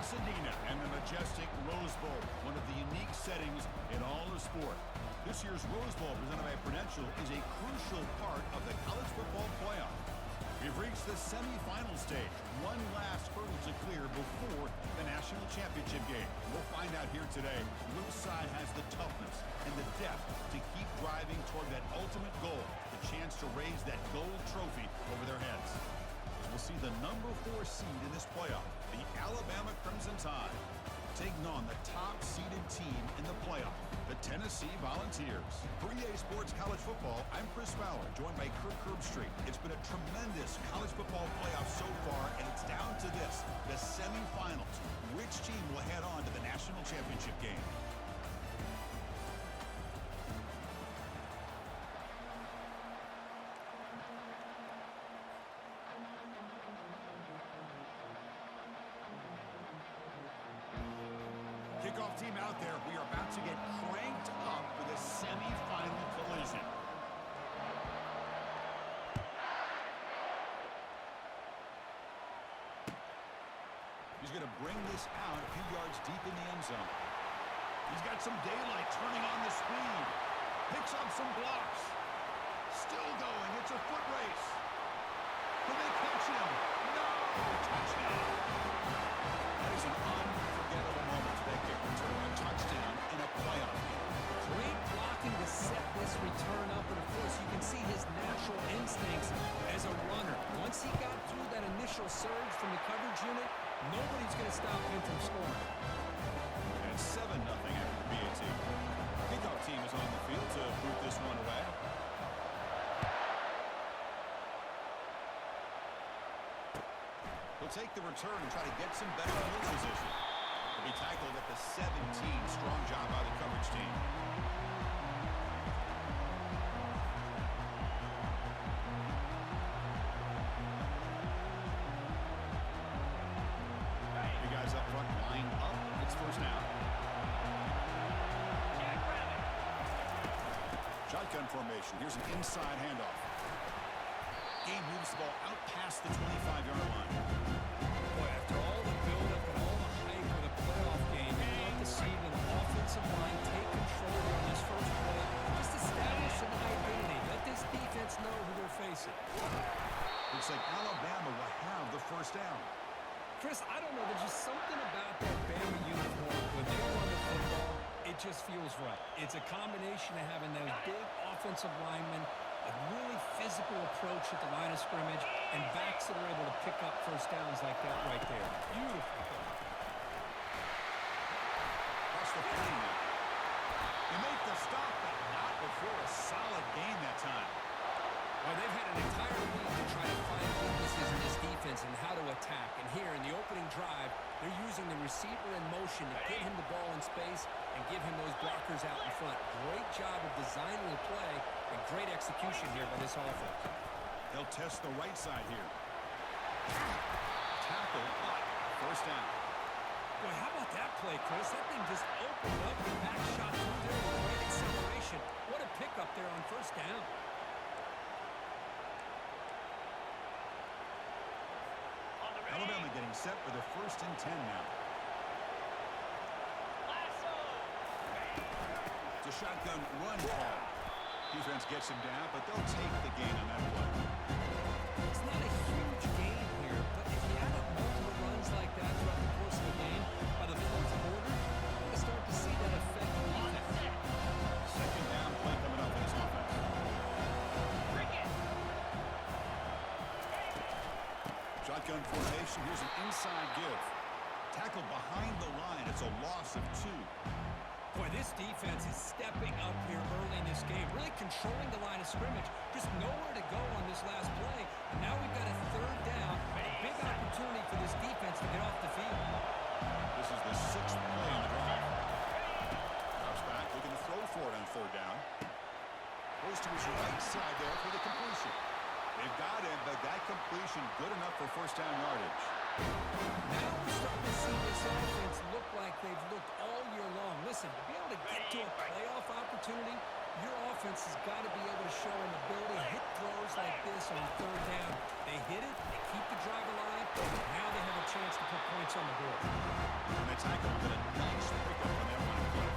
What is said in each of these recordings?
Pasadena and the majestic Rose Bowl, one of the unique settings in all of sport. This year's Rose Bowl, presented by Prudential, is a crucial part of the college football playoff. We've reached the semifinal stage. One last hurdle to clear before the national championship game. We'll find out here today which side has the toughness and the depth to keep driving toward that ultimate goal, the chance to raise that gold trophy over their heads. We'll see the number 4 seed in this playoff, the Alabama Crimson Tide, taking on the top-seeded team in the playoff, the Tennessee Volunteers. For EA Sports College Football, I'm Chris Fowler, joined by Kirk Herbstreit. It's been a tremendous college football playoff so far, and it's down to this, the semifinals. Which team will head on to the national championship game? Kickoff team out there. We are about to get cranked up for the semifinal collision. He's going to bring this out a few yards deep in the end zone. He's got some daylight, turning on the speed. Picks up some blocks. Still going. It's a foot race. Can they catch him? No! Touchdown! That is an unforgettable moment for that kick return. A touchdown in a playoff game. Great blocking to set this return up, and of course you can see his natural instincts as a runner. Once he got through that initial surge from the coverage unit, nobody's going to stop him from scoring. And 7-0 after the BAT. Kickoff team is on the field to boot this one away. He'll take the return and try to get some better field position. He'll be tackled at the 17. Strong job by the coverage team. The guys up front line up. It's first down. Shotgun formation. Here's an inside handoff. Game moves the ball out past the 25-yard line. Boy, after all the build-up and all the hype of the playoff game, you'd love to see the offensive line take control on this first play. Just establish an identity. Let this defense know who they're facing. Looks like Alabama will have the first down. Chris, I don't know. There's just something about that Bama uniform. When they run the football, it just feels right. It's a combination of having those big offensive linemen, a really physical approach at the line of scrimmage, and backs that are able to pick up first downs like that right there. Beautiful. Across the 40 now. They make the stop, but not before a solid gain that time. Well, they've had an entire week to try to find weaknesses in this defense and how to attack. And here in the opening drive, they're using the receiver in motion to get him the ball in space and give him those blockers out in front. Great job of designing the play and great execution here by this offense. They'll test the right side here. Tackle, first down. Boy, how about that play, Chris? That thing just opened up the back shot through there with great acceleration. What a pickup there on first down. Alabama getting set for the 1st and 10 now. It's a shotgun run call. Defense gets him down, but they'll take the gain on that play. It's not a huge gain here, but if you add up multiple runs like that throughout the course of the game, by the fourth quarter, you're going to start to see that effect on defense. Second down play coming up in this offense. Shotgun formation. Here's an inside give. Tackled behind the line. It's a loss of 2. Boy, this defense is stepping up here early in this game, really controlling the line of scrimmage. Just nowhere to go on this last play. And now we've got a third down. A big opportunity for this defense to get off the field. This is the 6th play in the drive. Drops back, looking to throw for it on third down. Goes to his right side there for the completion. They've got him, but that completion good enough for first down yardage. Now we're starting to see this offense look like they've looked all year long. Listen, to be able to get to a playoff opportunity, your offense has got to be able to show an ability to hit throws like this on third down. They hit it, they keep the drive alive, and now they have a chance to put points points on the board. And the tackle did a nice pickup on that one play.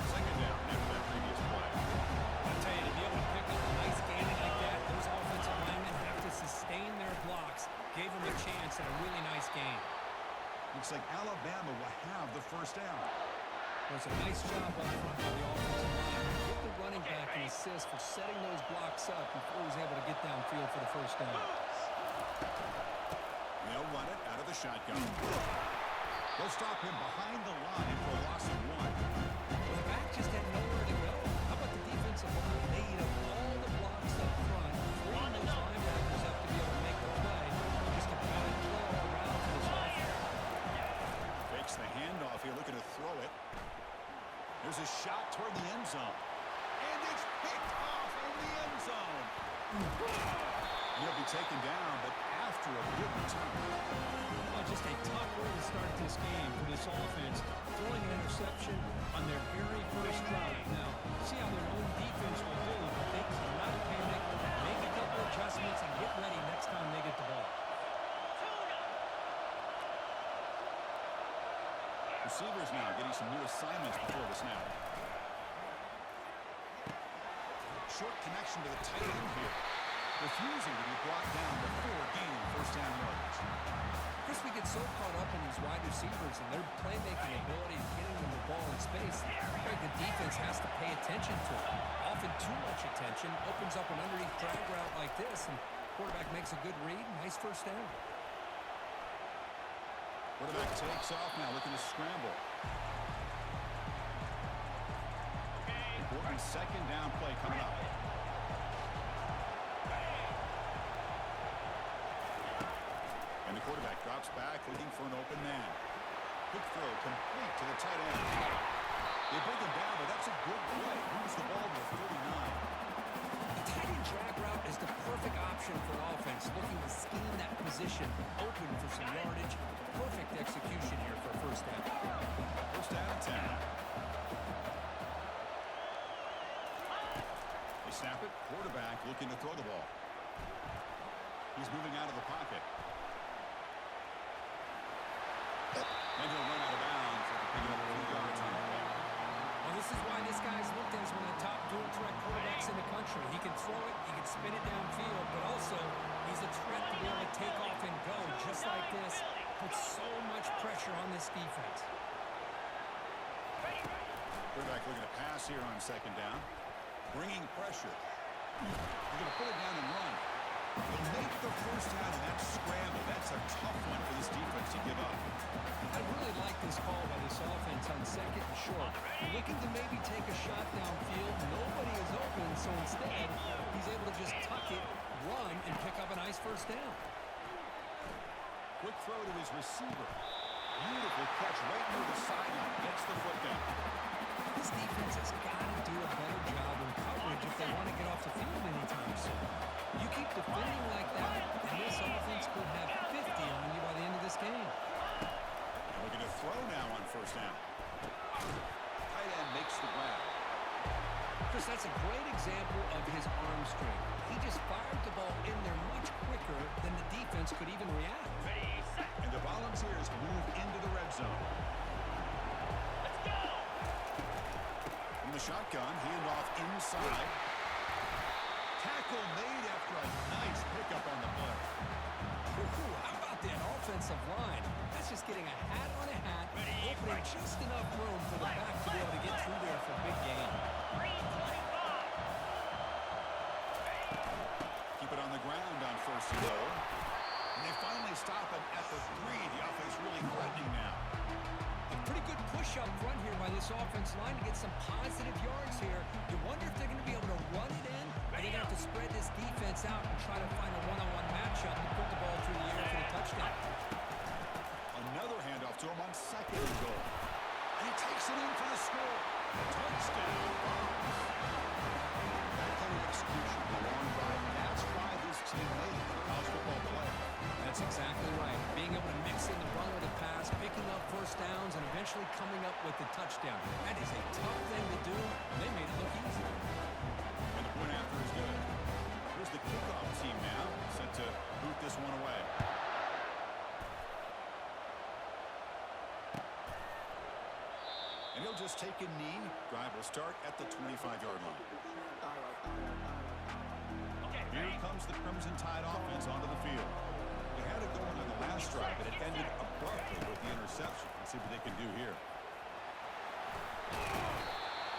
Second down after that previous play. I'll tell you, to be able to pick up a nice gain like that, those offensive linemen have to sustain their blocks. Gave them a chance at a really nice gain. Looks like Alabama will have the first down. It was a nice job up front by the offensive line. Give the running back an assist for setting those blocks up before he was able to get downfield for the first down. They'll run it out of the shotgun. They'll stop him behind the line for a loss of 1. Well, the back just had nowhere to go. How about the defensive line? They eat up all the blocks up front, freeing those linebackers up to be able to make the play. Just a bad play all around for this offense. Fakes the handoff here, looking to throw it. There's a shot toward the end zone. And it's picked off in the end zone. He'll be taken down, but after a good return. Well, just a tough way to start this game for this offense. Throwing an interception on their very first drive. Now, see how their own defense will do, but they cannot panic. Make a couple adjustments and get ready next time they get the ball. Receivers now getting some new assignments before the snap. Short connection to the tight end here. Refusing to be brought down before gaining first down yards. Chris, we get so caught up in these wide receivers and their playmaking ability and getting them the ball in space. The defense has to pay attention to it. Often too much attention opens up an underneath drag route like this, and quarterback makes a good read. Nice first down. Quarterback takes off now, looking to scramble. Important second down play coming up. And the quarterback drops back, looking for an open man. Quick throw, complete to the tight end. They bring him down, but that's a good play. Moves the ball to the 39. The tight end drag route is the perfect option for offense, looking to scheme that position open for some yardage. Perfect execution here for first down. First down and 10. They snap it. Quarterback looking to throw the ball. He's moving out of the pocket. And he'll run out of bounds after picking up a few yards on the play. Well, this is why this guy's looked as one of the top dual threat quarterbacks in the country. He can throw it, he can spin it downfield, but also he's a threat to be able to take off and go just like this. Puts so much pressure on this defense. Quarterback looking to pass here on second down. Bringing pressure. They're going to put it down and run. They'll make the first down in that scramble. That's a tough one for this defense to give up. I really like this call by this offense on second and short. Looking to maybe take a shot downfield. Nobody is open, so instead, he's able to just tuck it, run, and pick up a nice first down. Quick throw to his receiver. Beautiful catch right near the sideline. Gets the foot down. This defense has got to do a better job in coverage if they want to get off the field anytime soon. You keep defending like that, and this offense could have 50 on you by the end of this game. Looking to throw now on first down. Tight end makes the grab. Chris, that's a great example of his arm strength. He just fired the ball in there much quicker than the defense could even react. And the Volunteers move into the red zone. Let's go! From the shotgun, handoff inside. Tackle made after a nice pickup on the play. Ooh, how about that offensive line? That's just getting a hat on a hat, opening just enough room for the back to be able to get through there for a big gain. Keep it on the ground on first and goal. And they finally stop it at the 3. The offense really threatening now. A pretty good push up front here by this offense line to get some positive yards here. You wonder if they're going to be able to run it in, or they're going to have to spread this defense out and try to find a one-on-one matchup to put the ball through the air for the touchdown. Another handoff to him on second and goal. And he takes it in for the score. Touchdown. That kind of execution, the long drive, that's why this team made it for college football play. That's exactly right. Being able to mix in the run with the pass, picking up first downs, and eventually coming up with the touchdown. That is a tough thing to do. They made it look easy. And the point after is good. Here's the kickoff team now, set to boot this one away. They'll just take a knee. Drive will start at the 25-yard line. Okay, Here ready? comes the Crimson Tide offense onto the field. They had it going on the last drive, but it ended abruptly with the interception. Let's see what they can do here.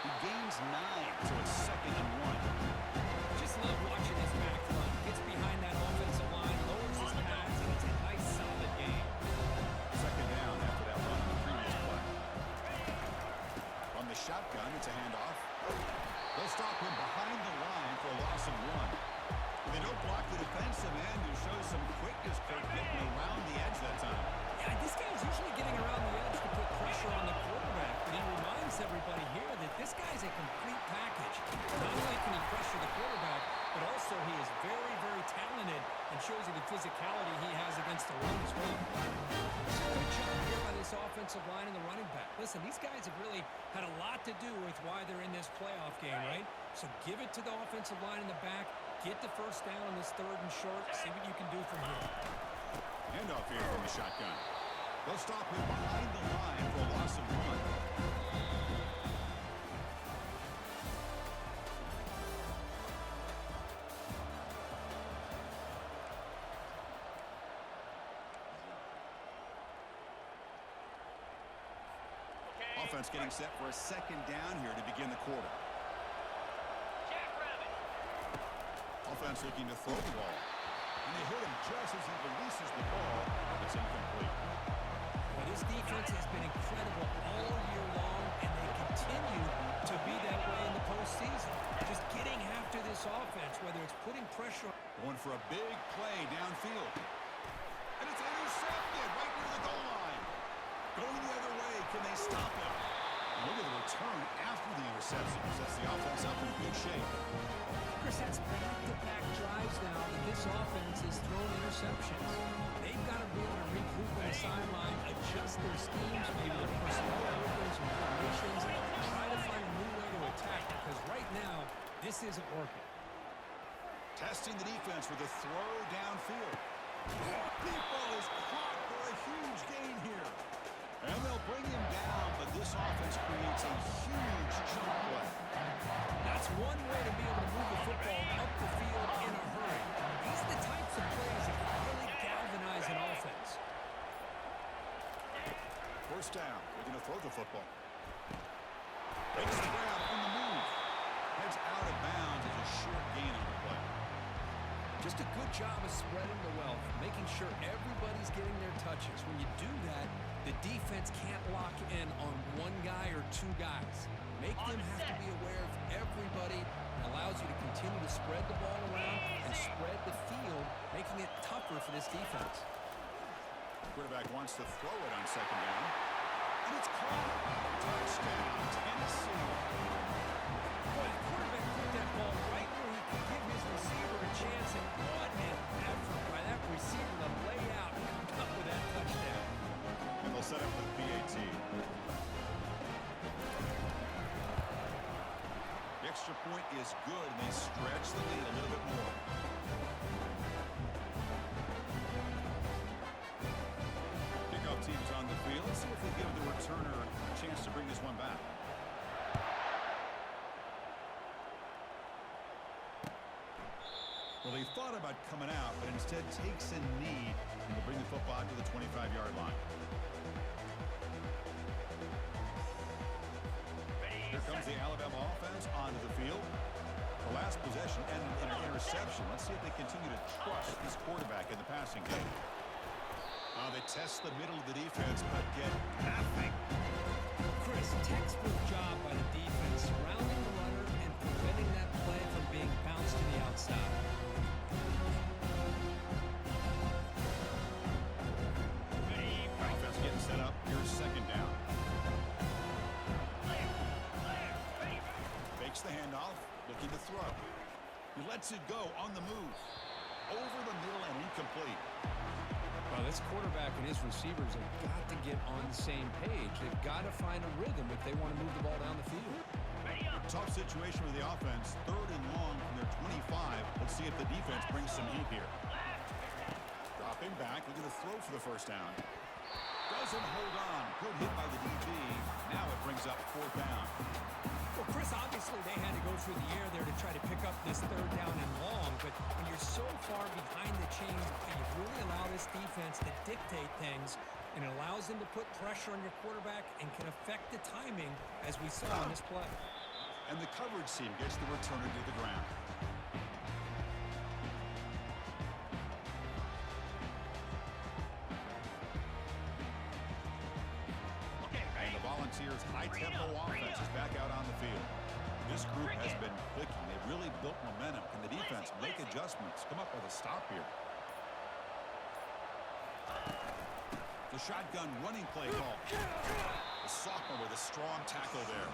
He gains 9, so it's 2nd and 1. Just love watching his back run. Gets behind that offensive line, lowers his pads, and it's a nice, solid game. 2nd down after that run on the previous play. From the shotgun, it's a handoff. They'll stop him behind the line for a loss of 1. They don't block the defensive end, who shows some quickness, Kirk, getting around the edge that time. Yeah, this guy's usually getting around the edge to put pressure on the quarterback, but he reminds everybody here that this guy's a complete package. Not only can he pressure the quarterback, but also he is very, very talented and shows you the physicality he has against the run as well. It's a good job here by this offensive line and the running back. Listen, these guys have really had a lot to do with why they're in this playoff game, right? So give it to the offensive line in the back, get the first down on this 3rd and short, see what you can do from here. Handoff here from the shotgun. They'll stop him behind the line for a loss of 1. Okay. Offense getting set for a 2nd down here to begin the quarter. Jackrabbit. Offense looking to throw the ball. And they hit him just as he releases the ball. It's incomplete. Well, this defense has been incredible all year long, and they continue to be that way in the postseason. Just getting after this offense, whether it's putting pressure. Going for a big play downfield. And it's intercepted right near the goal line. Going the other way. Can they stop him? And look at the return after the interception. Sets the offense up in good shape. Chris, that's back-to-back drives now that this offense is throwing interceptions. They've got to be able to regroup on the sideline, adjust their schemes, maybe their personnel movements and formations, try to find a new way to attack, because right now, this isn't working. Testing the defense with a throw downfield. Deep ball is caught for a huge gain here. And they'll bring him down, but this offense creates a huge chunk play. That's one way to be able to move the football up the field in a hurry. These are the types of plays that can really galvanize an offense. 1st down. They're going to throw the football. Makes the grab on the move. Heads out of bounds as a short gain on the play. Just a good job of spreading the wealth, making sure everybody's getting their touches. When you do that, the defense can't lock in on one guy or 2 guys. Make them have to be aware of everybody, and allows you to continue to spread the ball around and spread the field, making it tougher for this defense. Quarterback wants to throw it on 2nd down. And it's caught. Touchdown, Tennessee. Boy, the quarterback put that ball right where he could give his receiver a chance, and what an effort by that receiver to lay out and come up with that touchdown. And they'll set up for the PAT. The extra point is good, and they stretch the lead a little bit more. Kickoff team's on the field. Let's see if they give the returner a chance to bring this one back. Well, they thought about coming out, but instead takes a knee and will bring the football to the 25-yard line. Here comes the Alabama offense onto the field. The last possession ended in an interception. Let's see if they continue to trust this quarterback in the passing game. They test the middle of the defense, but get nothing. Chris, textbook job by the defense, surrounding the runner and preventing that play from being bounced to the outside. Offense getting set up. Here's 2nd down. Fakes the handoff, looking to throw. He lets it go on the move. Over the middle and incomplete. Well, this quarterback and his receivers have got to get on the same page. They've got to find a rhythm if they want to move the ball down the field. Tough situation with the offense. 3rd and long from their 25. Let's see if the defense brings some heat here. Dropping back, looking to throw for the 1st down. Doesn't hold on. Good hit by the DB. Now it brings up fourth down. Well, Chris, obviously they had to go through the air there to try to pick up this third down and long, but when you're so far behind the chains, you really allow this defense to dictate things, and it allows them to put pressure on your quarterback and can affect the timing, as we saw on this play. And the coverage team gets the returner to the ground. And the Volunteers' high-tempo offense is back out on the field. This group has been clicking. They really built momentum. Can the defense make adjustments? Come up with a stop here. The shotgun running play call. The sophomore with a strong tackle there.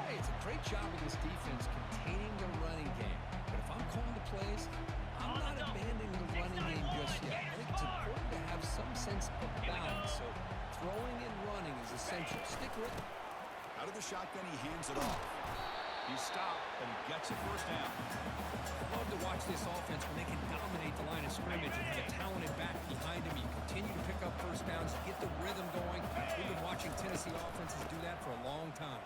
Hey, it's a great job of this defense containing the running game. But if I'm calling the plays, I'm not abandoning the running game just yet. I think it's important to have some sense of balance. So throwing and running is essential. Stick with it. Out of the shotgun, he hands it off. He stopped, but he gets a first down. Love to watch this offense when they can dominate the line of scrimmage and have a talented back behind him. You continue to pick up first downs, get the rhythm going. We've been watching Tennessee offenses do that for a long time.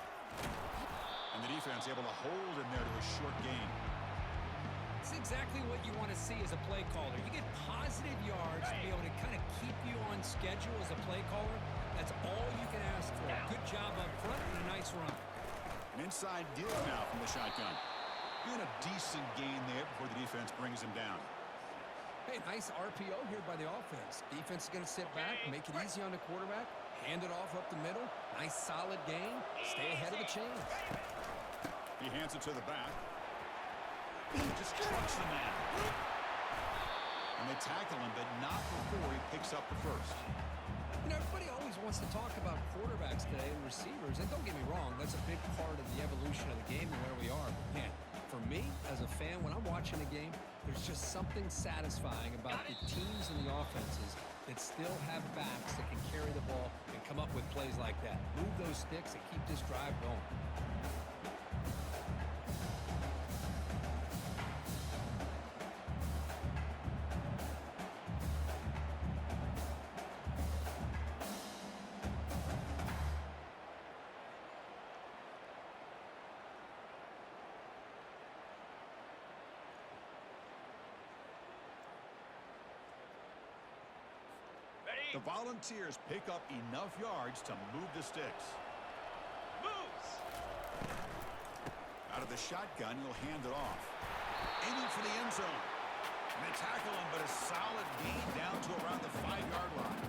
And the defense able to hold him there to a short gain. It's exactly what you want to see as a play caller. You get positive yards to be able to kind of keep you on schedule as a play caller. That's all you can ask for. Good job up front and a nice run. An inside deal now from the shotgun. Doing a decent gain there before the defense brings him down. Hey, nice RPO here by the offense. Defense is going to sit back, make it easy on the quarterback, hand it off up the middle. Nice solid gain. Stay ahead of the chains. He hands it to the back. He just trucks the man. And they tackle him, but not before he picks up the first. You know, everybody always wants to talk about quarterbacks today and receivers, and don't get me wrong, that's a big part of the evolution of the game and where we are. But man, for me, as a fan, when I'm watching a game, there's just something satisfying about the teams and the offenses that still have backs that can carry the ball and come up with plays like that. Move those sticks and keep this drive going. The Volunteers pick up enough yards to move the sticks. Moves. Out of the shotgun, he'll hand it off. Aiming for the end zone. And they tackle him, but a solid gain down to around the 5-yard line.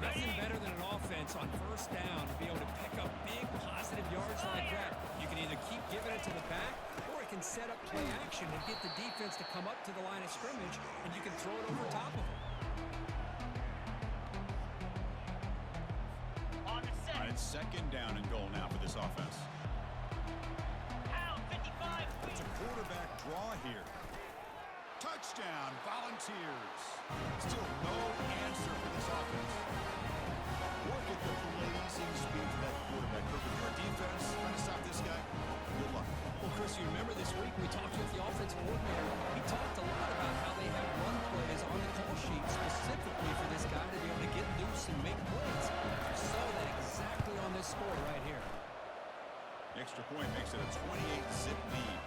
Nothing better than an offense on first down to be able to pick up big positive yards like that. You can either keep giving it to the back, or it can set up play action and get the defense to come up to the line of scrimmage, and you can throw it over top of them. It's second down and goal now for this offense. Pound 55. It's a quarterback draw here. Touchdown, Volunteers. Still no answer for this offense. Look at the blazing speed of that quarterback. Perfect. Your defense trying to stop this guy. Good luck. Well, Chris, you remember this week we talked with the offensive coordinator. He talked a lot about how they have run plays on the call sheet specifically for this guy to be able to get loose and make plays. You saw that exactly on this score right here. The extra point makes it a 28-zip lead.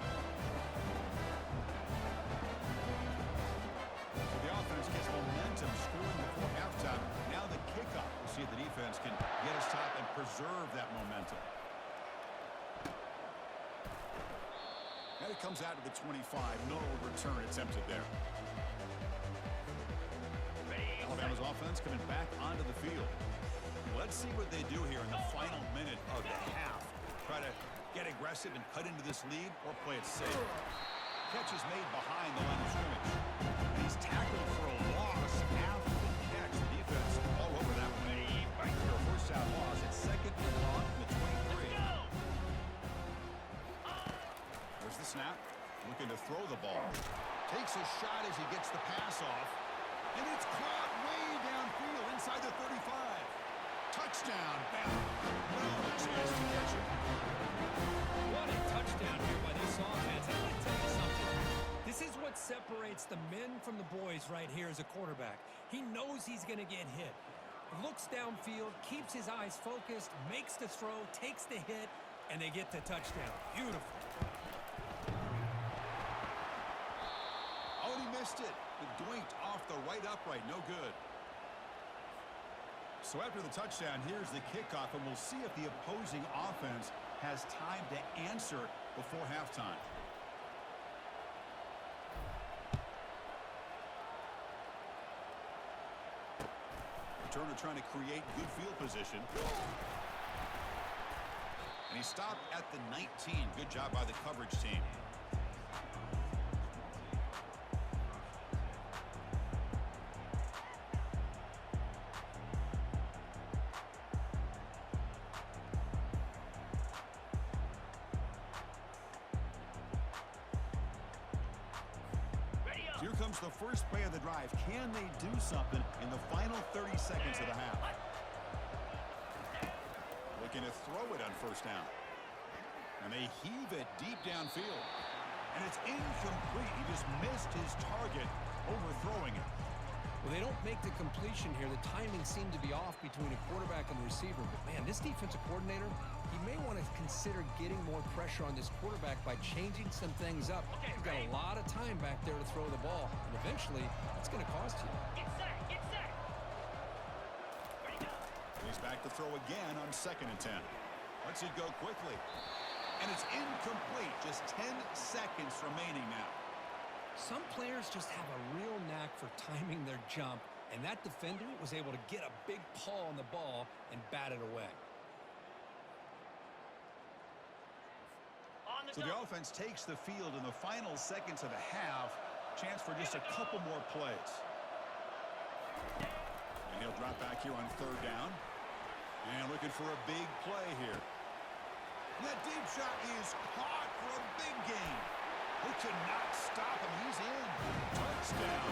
So the offense gets momentum scoring before halftime. Now the kickoff. We'll see if the defense can get us top and preserve that momentum. And it comes out to the 25. No return attempted there. Alabama's offense coming back onto the field. Let's see what they do here in the final minute of the half. Try to get aggressive and cut into this lead, or play it safe. Catch is made behind the line of scrimmage. He's tackled for a loss after the catch. The defense all over that one. For a first down loss, it's second and long from the 23. There's the snap. Looking to throw the ball. Takes a shot as he gets the pass off. And it's caught way downfield inside the 35. Touchdown, Bama. No chance to catch it. What a touchdown here by this offense. I want to tell you something. This is what separates the men from the boys right here as a quarterback. He knows he's going to get hit. Looks downfield, keeps his eyes focused, makes the throw, takes the hit, and they get the touchdown. Beautiful. Oh, and he missed it. It doinked off the right upright. No good. So after the touchdown, here's the kickoff, and we'll see if the opposing offense has time to answer before halftime. Returner trying to create good field position. And he stopped at the 19. Good job by the coverage team. Here comes the first play of the drive. Can they do something in the final 30 seconds of the half? Looking to throw it on first down. And they heave it deep downfield. And it's incomplete. He just missed his target, overthrowing it. Well, they don't make the completion here. The timing seemed to be off between a quarterback and the receiver. But, man, this defensive coordinator, he may want to consider getting more pressure on this quarterback by changing some things up. He's got a lot of time back there to throw the ball. And eventually, it's going to cost you. Get set, get set. Ready, go. He's back to throw again on 2nd and 10. Let's it go quickly. And it's incomplete. Just 10 seconds remaining now. Some players just have a real knack for timing their jump, and that defender was able to get a big paw on the ball and bat it away. On the So the go. offense takes the field in the final seconds of the half. Chance for just a couple more plays. And he'll drop back here on 3rd down. And looking for a big play here. And that deep shot is caught for a big gain. They cannot stop him. He's in. Touchdown.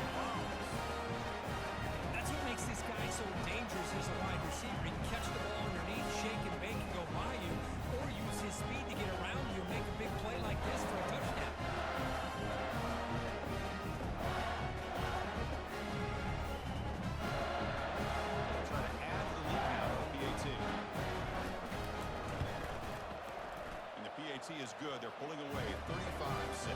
That's what makes this guy so dangerous as a wide receiver. He can catch the ball underneath, shake and bake and go by you, or use his speed to get around you and make a big play like this for a touchdown. Trying to add to the lead now for the PAT. And the PAT is good. They're pulling away 35-6.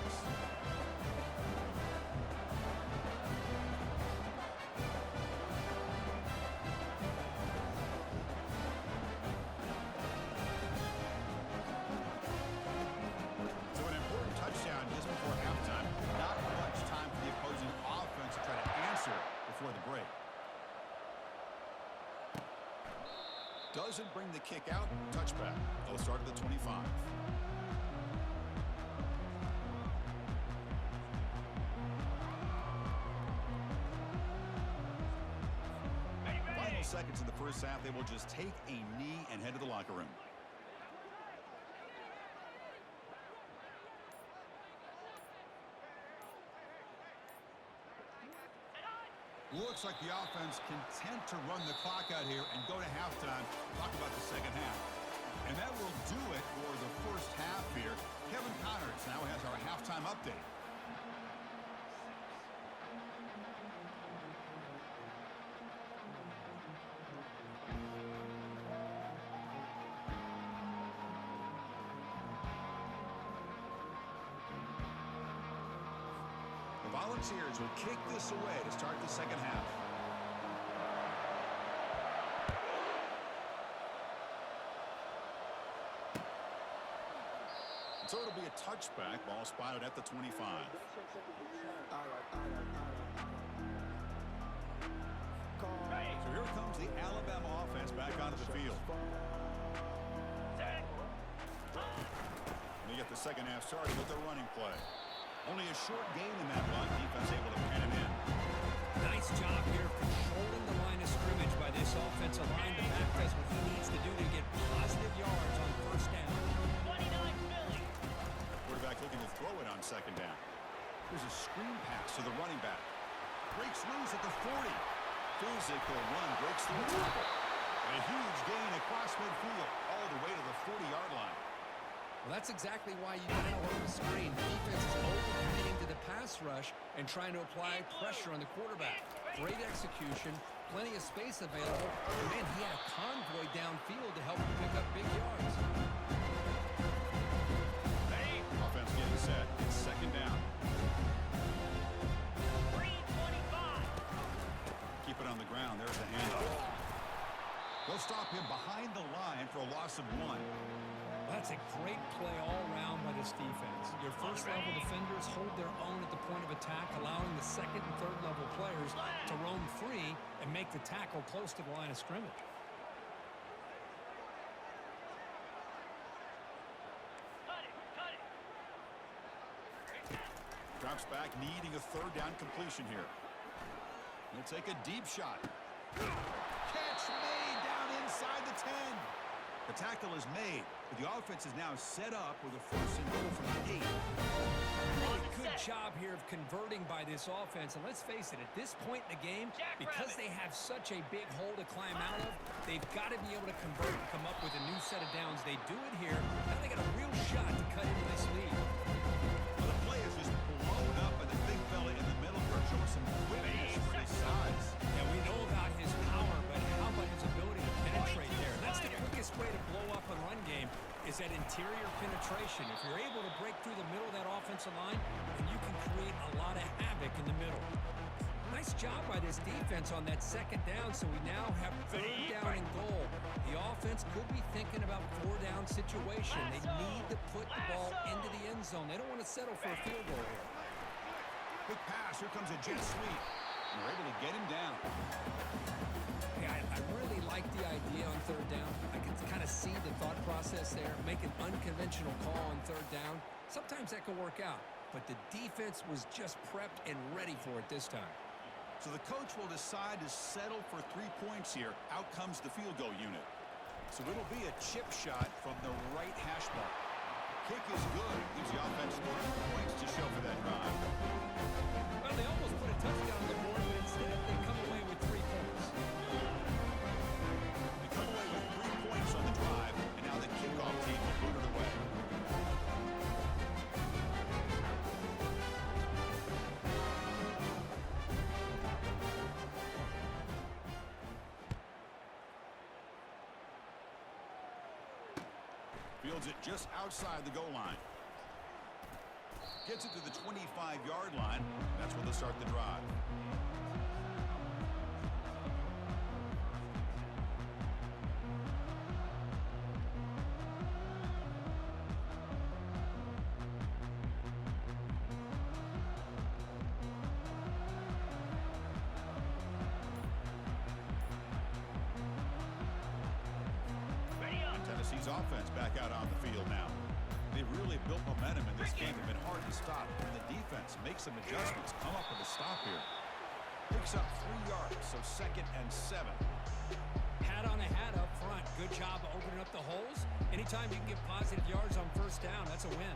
Doesn't bring the kick out. Touchback. They'll start at the 25. Final seconds in the first half. They will just take a knee and head to the locker room. Looks like the offense content to run the clock out here and go to halftime. Talk about the second half. And that will do it for the first half here. Kevin Connors now has our halftime update. The Volunteers will kick this away to start the second half. So it'll be a touchback. Ball spotted at the 25. So here comes the Alabama offense back onto the field. And they get the second half started with a running play. Only a short gain in that run. Defense able to pin him in. Nice job here controlling the line of scrimmage by this offensive line. The back does what he needs to do to get positive yards on first down. 29 Philly. Quarterback looking to throw it on second down. There's a screen pass to the running back. Breaks loose at the 40. Physical run. Breaks through a tackle. And a huge gain across midfield all the way to the 40-yard line. Well, that's exactly why you got out on the screen. The defense is overcommitting to the pass rush and trying to apply pressure on the quarterback. Great execution, plenty of space available. And man, he had a convoy downfield to help him pick up big yards. Ready? Offense getting set. It's second down. 3:25. Keep it on the ground. There's the handoff. They'll stop him behind the line for a loss of 1. That's a great play all around by this defense. Your first-level defenders hold their own at the point of attack, allowing the second and third-level players to roam free and make the tackle close to the line of scrimmage. Cut it. Cut it. Drops back, needing a third down completion here. He'll take a deep shot. Catch made down inside the 10. The tackle is made, but the offense is now set up with a first and goal from the 8. Really good job here of converting by this offense. And let's face it, at this point in the game, because they have such a big hole to climb out of, they've got to be able to convert and come up with a new set of downs. They do it here. Now they got a real shot to cut into this lead. Well, the play is just blown up, and the big fella in the middle for showing some quickness for his size. Yeah, we know about his power, but how about his ability to penetrate there? That's the quickest way to blow up a run game is that interior penetration. If you're able to break through the middle of that offensive line, then you can create a lot of havoc in the middle. Nice job by this defense on that second down, so we now have third down and goal. The offense could be thinking about four-down situation. They need to put the ball into the end zone. They don't want to settle for a field goal here. Big pass. Here comes a jet sweep. And they're able to get him down. Hey, I really like the idea on third down. I can kind of see the thought process there. Make an unconventional call on third down. Sometimes that can work out, but the defense was just prepped and ready for it this time. So the coach will decide to settle for 3 points here. Out comes the field goal unit. So it'll be a chip shot from the right hash mark. Kick is good. Gives the offense 3 points to show for that drive. Well, they almost put a touchdown on the board, but instead they come away with 3 points. They come away with 3 points on the drive, and now the kickoff team will boot it away. Fields it just outside the goal line. Gets it to the 25-yard line. That's where they'll start the drive. Tennessee's offense back out on the field now. They've really built momentum in this game. They've been hard to stop. And the defense makes some adjustments. Come up with a stop here. Picks up 3 yards, so 2nd and 7. Hat on a hat up front. Good job of opening up the holes. Anytime you can get positive yards on first down, that's a win.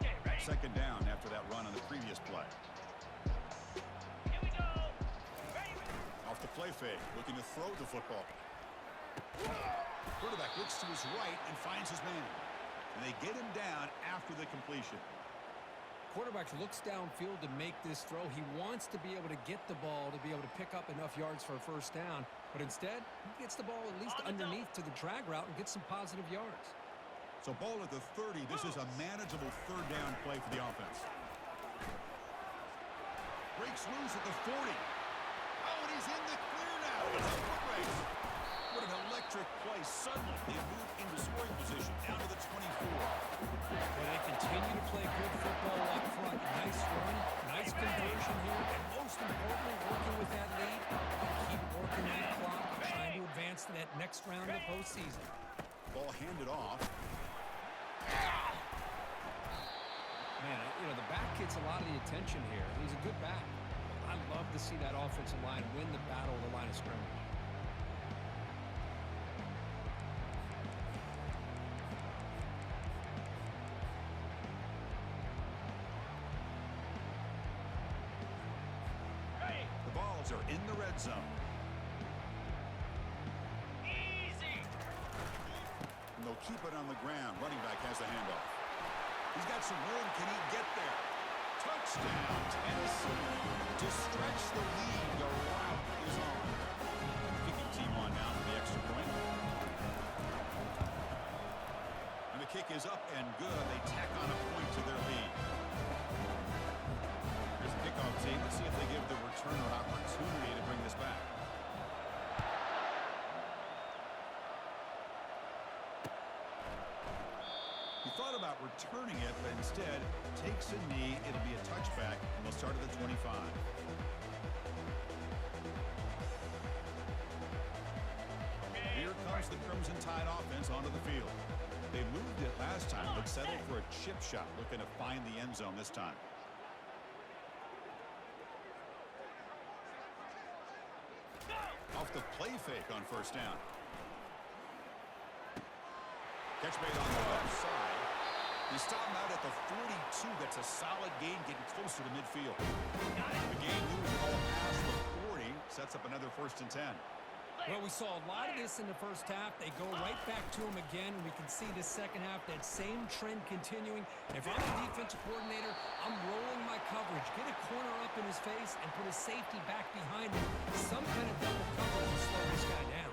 Okay, ready? 2nd down after that run on the previous play. Here we go. Ready? Off the play fake, looking to throw the football. Quarterback looks to his right and finds his man. And they get him down after the completion. Quarterback looks downfield to make this throw. He wants to be able to get the ball to be able to pick up enough yards for a first down. But instead, he gets the ball at least underneath to the drag route and gets some positive yards. So ball at the 30. This is a manageable third down play for the offense. Breaks loose at the 40. Oh, and he's in the clear now. It's a foot race. What an electric play. Suddenly, they move into scoring position down to the 24. Well, they continue to play good football up front. Nice run, nice conversion here, and most importantly, working with that lead, keep working that clock, trying to advance to that next round of the postseason. Ball handed off. Man, the back gets a lot of the attention here. He's a good back. I love to see that offensive line win the battle of the line of scrimmage. Ready? The balls are in the red zone. Easy. And they'll keep it on the ground. Running back has the handoff. He's got some room. Can he get there? Touchdown, Tennessee. To stretch the lead, the route is on. Kicking team on now for the extra point. And the kick is up and good. They tack on a point to their lead. Here's the kickoff team. Let's see if they give the returner opportunity to bring this back. He thought about returning it, but instead takes a knee. It'll be a touchback, and they'll start at the 25. Here comes the Crimson Tide offense onto the field. They moved it last time, but settled for a chip shot, looking to find the end zone this time. Off the play fake on first down. Catch made on the left side. He stopped him out at the 42. That's a solid gain, getting closer to midfield. The game moves the ball past the 40. Sets up another 1st and 10. Well, we saw a lot of this in the first half. They go right back to him again, and we can see the second half, that same trend continuing. If I'm the defensive coordinator, I'm rolling my coverage. Get a corner up in his face and put a safety back behind him. Some kind of double coverage to slow this guy down.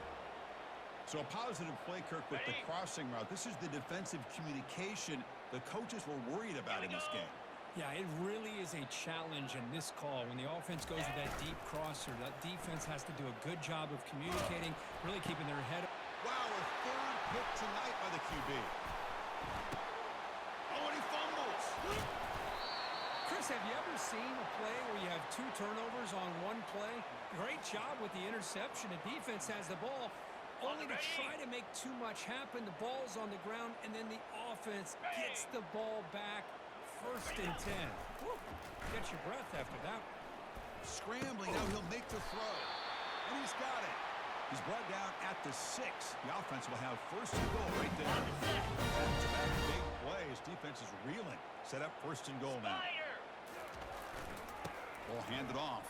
So a positive play, Kirk, with the crossing route. This is the defensive communication the coaches were worried about in this game. Yeah, it really is a challenge in this call. When the offense goes with that deep crosser, that defense has to do a good job of communicating, really keeping their head up. Wow, a 3rd pick tonight by the QB. Oh, and he fumbles. Chris, have you ever seen a play where you have 2 turnovers on one play? Great job with the interception. The defense has the ball, only to try to make too much happen. The ball's on the ground, and then the offense gets the ball back. 1st and 10. Woo. Catch your breath after that. Scrambling, now he'll make the throw. And he's got it. He's brought down at the 6. The offense will have 1st and goal right there. Back-to-back big plays. Defense is reeling. Set up 1st and goal now. Ball handed off.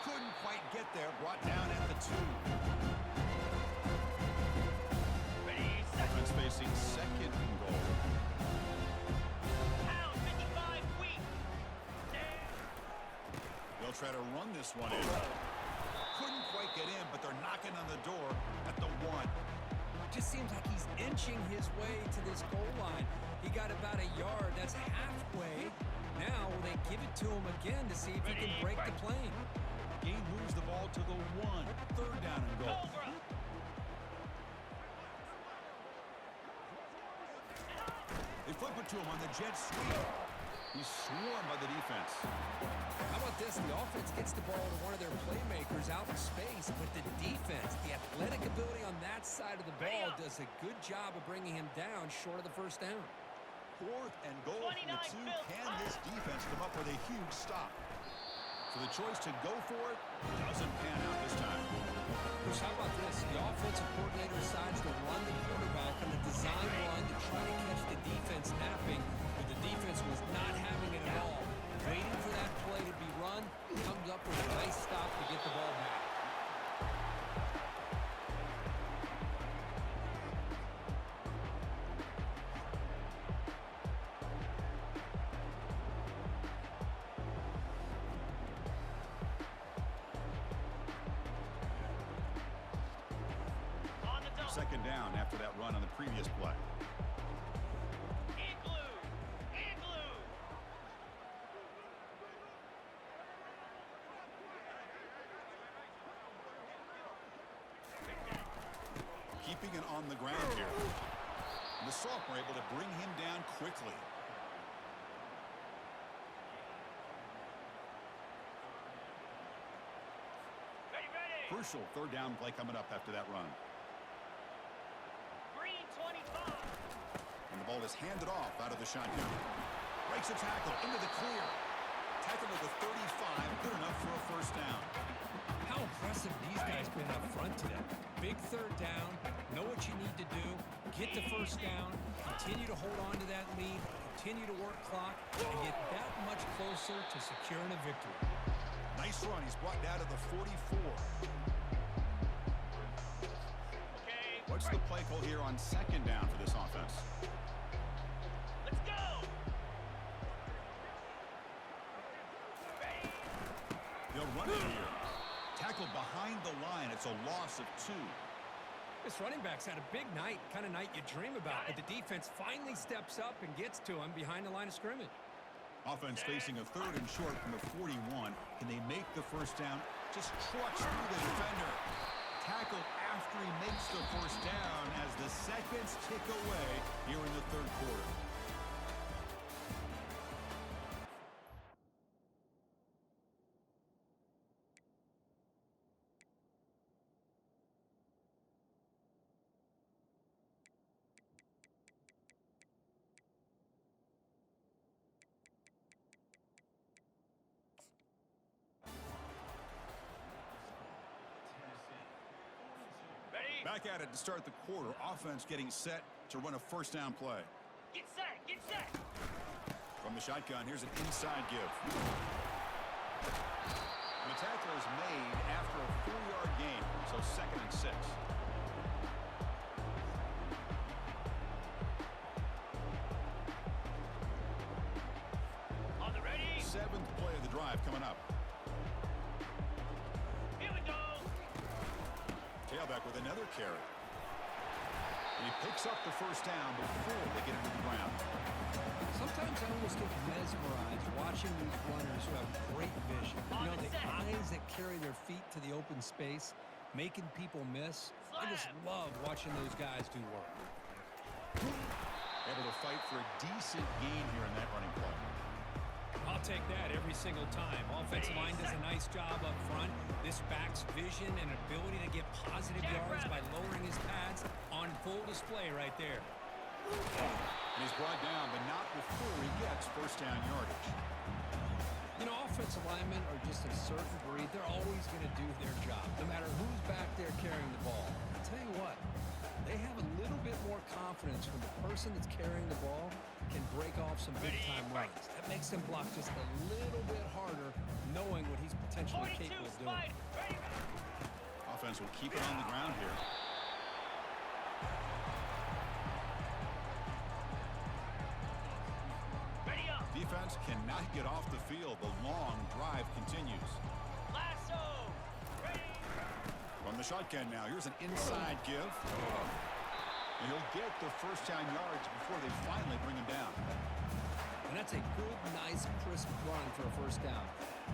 Couldn't quite get there. Brought down at the 2. Offense facing 2nd and goal. They'll try to run this one in. Couldn't quite get in, but they're knocking on the door at the 1. Just seems like he's inching his way to this goal line. He got about a yard. That's halfway. Now will they give it to him again to see if he can break the plane? Gain moves the ball to the 1. 3rd down and goal. They flip it to him on the jet sweep. He's swarmed by the defense. How about this? The offense gets the ball to one of their playmakers out in space, but the defense, the athletic ability on that side of the ball, does a good job of bringing him down short of the 1st down. 4th and goal from the 2. Can this defense come up with a huge stop? So the choice to go for it doesn't pan out this time. Bruce, how about this? The offensive coordinator decides to run the quarterback on a design run to try to catch the defense napping, but the defense was not having it at all. Waiting for that play to be run, comes up with a nice stop to get the ball back. Second down after that run on the previous play. Keeping it on the ground here. And the sophomore able to bring him down quickly. Crucial 3rd down play coming up after that run. And the ball is handed off out of the shotgun. Breaks a tackle into the clear. Tackle to the 35, good enough for a 1st down. How impressive these guys been up front today. Big 3rd down, know what you need to do, get the 1st down, continue to hold on to that lead, continue to work clock, and get that much closer to securing a victory. Nice run. He's brought down to the 44. What's the careful here on second down for this offense. Let's go. Ready. They'll run it here. Tackled behind the line. It's a loss of 2. This running back's had a big night, kind of night you dream about, but the defense finally steps up and gets to him behind the line of scrimmage. Offense facing a 3rd and short from the 41. Can they make the first down? Just trucks through the defender. Tackled after he makes the first down as the seconds tick away here in the 3rd quarter. Ready. Back at it to start the quarter. Offense getting set to run a first down play. Get set. Get set. From the shotgun, here's an inside give. And the tackle is made after a 4-yard gain, so 2nd and 6. On the ready. 7th play of the drive coming up. Here we go. Tailback with another carry. And he picks up the first down before they get into the ground. Sometimes I almost get mesmerized watching these runners who have great vision. You know, the eyes that carry their feet to the open space, making people miss. I just love watching those guys do work. Able to fight for a decent gain here in that running play. I'll take that every single time. Offensive line does a nice job up front. This back's vision and ability to get positive yards by lowering his pads on full display right there. And he's brought down, but not before he gets first down yardage. You know, offensive linemen are just a certain breed. They're always going to do their job, no matter who's back there carrying the ball. I'll tell you what, they have a little bit more confidence when the person that's carrying the ball can break off some big-time runs. That makes them block just a little bit harder, knowing what he's potentially 42 capable of doing. slide. Ready. Offense will keep it on the ground here. Ready up. Defense cannot get off the field. The long drive continues. Lasso. Ready. From the shotgun now, here's an inside give. And he'll get the first down yards before they finally bring him down. And that's a good, nice, crisp run for a first down.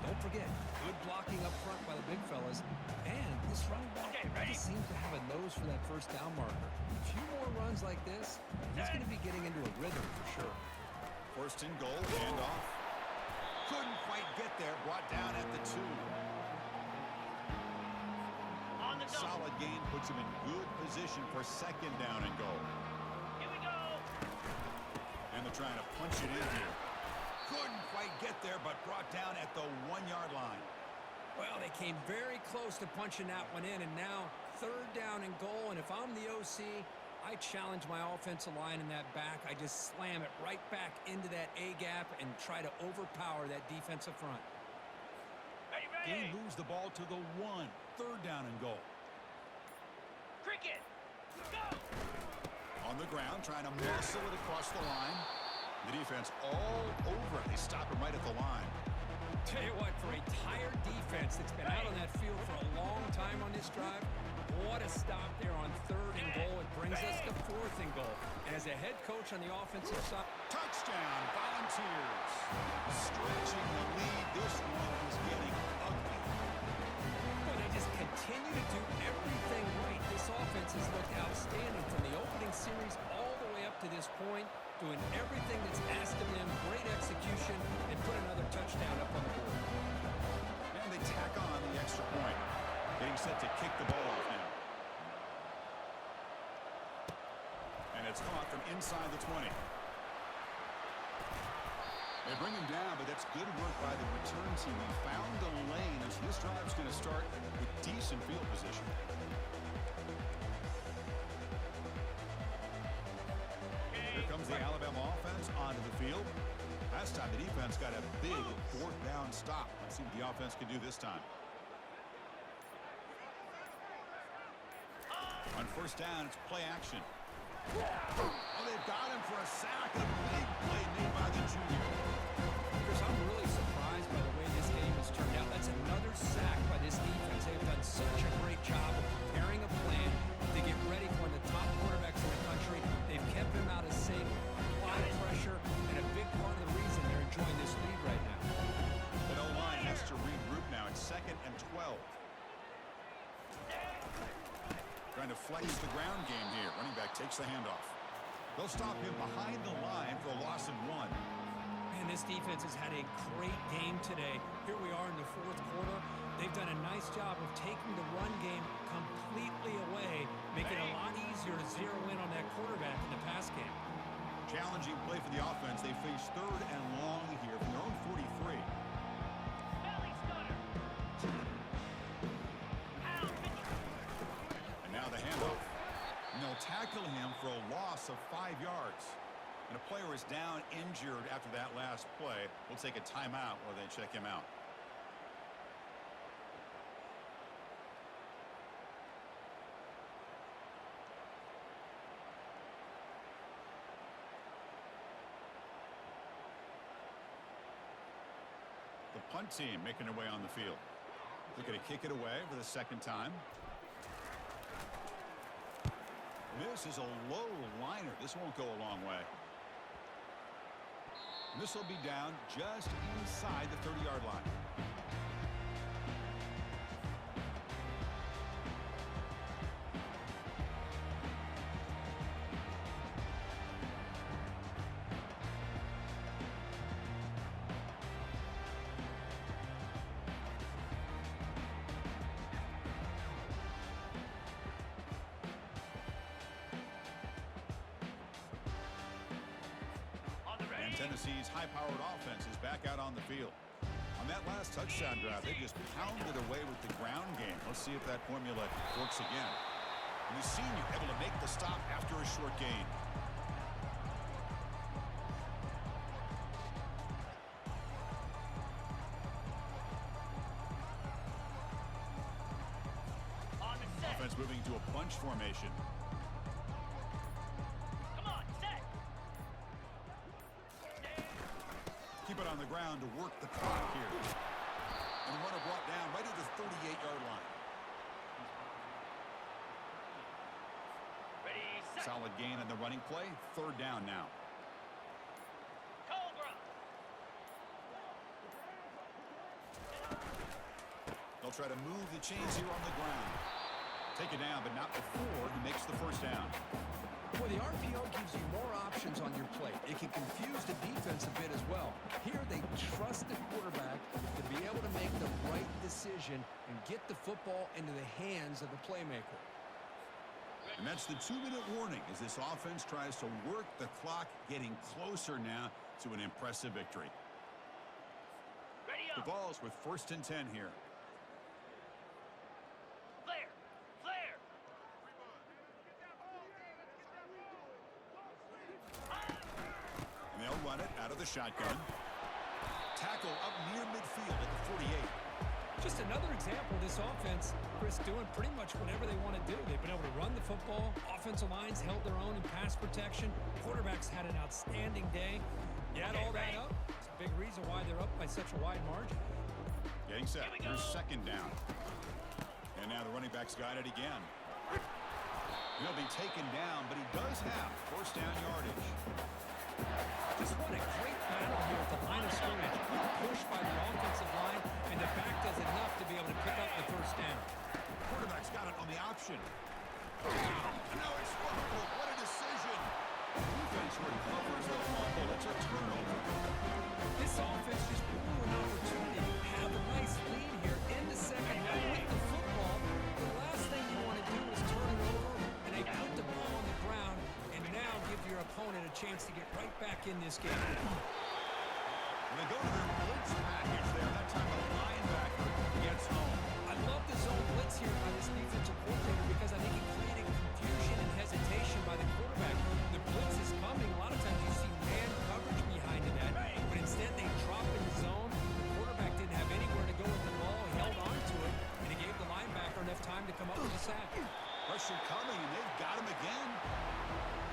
Don't forget, good blocking up front by the big fellas. And this running back just seems to have a nose for that first down marker. A few more runs like this, he's going to be getting into a rhythm for sure. First and goal, handoff. Couldn't quite get there, brought down at the 2. On the double. Solid gain puts him in good position for second down and goal. Here we go. And they're trying to punch it in here. Couldn't quite get there, but brought down at the 1-yard line. Well, they came very close to punching that one in, and now third down and goal. And if I'm the OC, I challenge my offensive line in that back. I just slam it right back into that A-gap and try to overpower that defensive front. Ready, He ready. moves the ball to the 1. Third down and goal. Cricket. Go. On the ground, trying to muscle it across the line. The defense all over it. They stop him right at the line. Tell you what, for a tired defense that's been out on that field for a long time on this drive, what a stop there on third and goal. It brings us to fourth and goal. And as a head coach on the offensive side, Touchdown, Volunteers. Stretching the lead. This one is getting ugly. well, they just continue to do everything right. This offense has looked outstanding from the opening series all the way up to this point, doing everything that's asked of them, great execution, and put another touchdown up on the board. And they tack on the extra point. Getting set to kick the ball off now. And it's caught from inside the 20. They bring him down, but that's good work by the return team. He found the lane as this drive's going to start with decent field position. Here comes the Alabama offense onto the field. Last time the defense got a big fourth down stop. Let's see what the offense can do this time. On first down, it's play action. Oh, they've got him for a sack. A big play made by the junior. Chris, I'm really surprised by the way this game has turned out. That's another sack by this defense. They've done such a great job of preparing a plan to get ready for one of the top quarterbacks in the country. They've kept him out of sync, a lot of pressure, and a big part of the reason they're enjoying this lead right now. That O-line has to regroup now. It's 2nd and 12. Trying to flex the ground game here. Running back takes the handoff. They'll stop him behind the line for a loss of 1. Man, this defense has had a great game today. Here we are in the 4th quarter. They've done a nice job of taking the run game completely away, making it a lot easier to zero in on that quarterback in the pass game. Challenging play for the offense. They face 3rd and long here from their own 43. Belly stunner. And now the handoff. And they'll tackle him for a loss of 5 yards. And a player is down injured after that last play. We'll take a timeout while they check him out. The punt team making their way on the field. Looking to kick it away for the 2nd time. This is a low liner. This won't go a long way. This will be down just inside the 30-yard line. Tennessee's high-powered offense is back out on the field. On that last touchdown drive, they just pounded away with the ground game. Let's see if that formula works again. And the senior able to make the stop after a short gain. On the set. Offense moving to a bunch formation. Keep it on the ground to work the clock here. And the runner brought down right at the 38-yard line. Ready, set. Solid gain on the running play. 3rd down now. Cobra. They'll try to move the chains here on the ground. Take it down, but not before he makes the 1st down. Well, the RPO gives you more options on your plate. It can confuse the defense a bit as well. Here, they trust the quarterback to be able to make the right decision and get the football into the hands of the playmaker. And that's the 2-minute warning as this offense tries to work the clock, getting closer now to an impressive victory. Ready The up. Vols with 1st and 10 here. Flare. Flare. And they'll run it out of the shotgun. Tackle up near midfield at the 48. Just another example of this offense, Chris, doing pretty much whatever they want to do. They've been able to run the football. Offensive lines held their own in pass protection. Quarterbacks had an outstanding day. You add all that up, it's a big reason why they're up by such a wide margin. Getting set. Here we Here's go. 2nd down. And now the running back's got it again. He'll be taken down, but he does have 1st down yardage. Just what a great battle here at the line of scrimmage. Pushed by the offensive line, and the back does enough to be able to pick up the 1st down. Quarterback's got it on the option. And now it's fumbled. What a decision. Defense recovers the fumble. It's a turnover. This offense just blew an opportunity to have a nice lead here in the 2nd half with the football. The last thing you want to do is turn it over, and they put the ball on the ground and now give your opponent a chance to get right back in this game. And they go to their blitz package there. That time the linebacker gets home. I love the zone blitz here by this defensive coordinator because I think it created confusion and hesitation by the quarterback. The blitz is coming. A lot of times you see man coverage behind it, but instead they drop in the zone. The quarterback didn't have anywhere to go with the ball. He held on to it, and he gave the linebacker enough time to come up with a sack. Pressure coming, and they've got him again.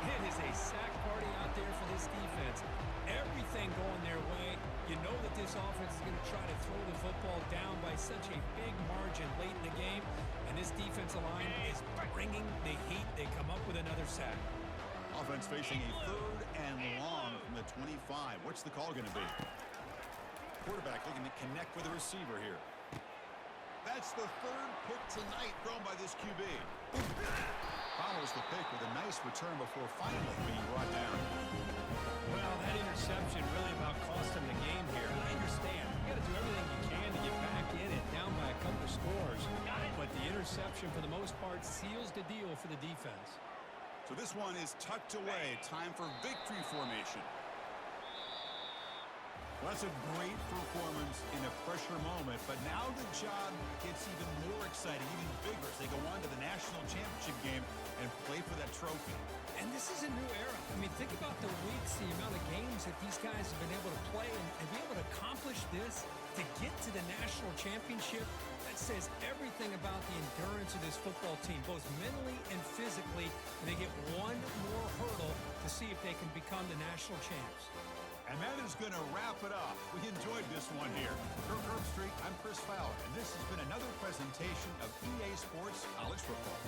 It is a sack party out there for this defense. Everything going their way. You know that this offense is going to try to throw the football down by such a big margin late in the game. And this defensive line is bringing the heat. They come up with another sack. Offense facing a 3rd and long from the 25. What's the call going to be? Quarterback looking to connect with the receiver here. That's the 3rd pick tonight thrown by this QB. Follows the pick with a nice return before finally being brought down. Well, that interception really about cost him the game here. I understand. You got to do everything you can to get back in it, down by a couple of scores. But the interception, for the most part, seals the deal for the defense. So this one is tucked away. Time for victory formation. Well, that's a great performance in a pressure moment, but now the job gets even more exciting, even bigger as they go on to the national championship game and play for that trophy. And this is a new era. I mean, think about the weeks, the amount of games that these guys have been able to play and be able to accomplish this to get to the national championship. That says everything about the endurance of this football team, both mentally and physically. And they get one more hurdle to see if they can become the national champs. And that is going to wrap it up. We enjoyed this one here. For Herb Street, I'm Chris Fowler, and this has been another presentation of EA Sports College Football.